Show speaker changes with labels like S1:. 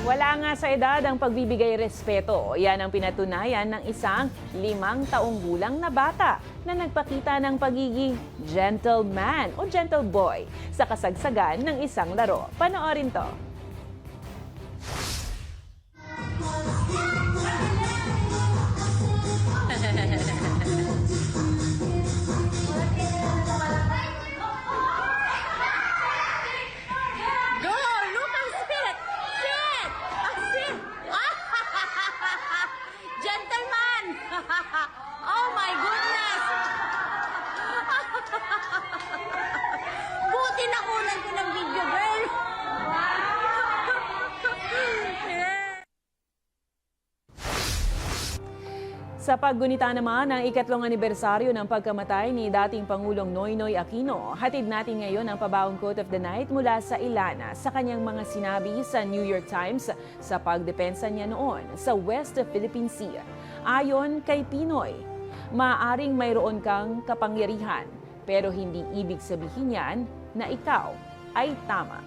S1: Wala nga sa edad ang pagbibigay respeto. Yan ang pinatunayan ng isang 5 taong gulang na bata na nagpakita ng pagiging gentleman o gentle boy sa kasagsagan ng isang laro. Panoorin to.
S2: Go! Look and sit! Sit! Sit! Gentleman! Oh my goodness! Buti nakunan ko ng video, girl!
S1: Sa paggunita naman ng ikatlong anibersaryo ng pagkamatay ni dating Pangulong Noynoy Aquino, hatid natin ngayon ang pabawang quote of the night mula sa Ilana sa kanyang mga sinabi sa New York Times sa pagdepensa niya noon sa West Philippine Sea. Ayon kay Pinoy, maaaring mayroon kang kapangyarihan pero hindi ibig sabihin yan na ikaw ay tama.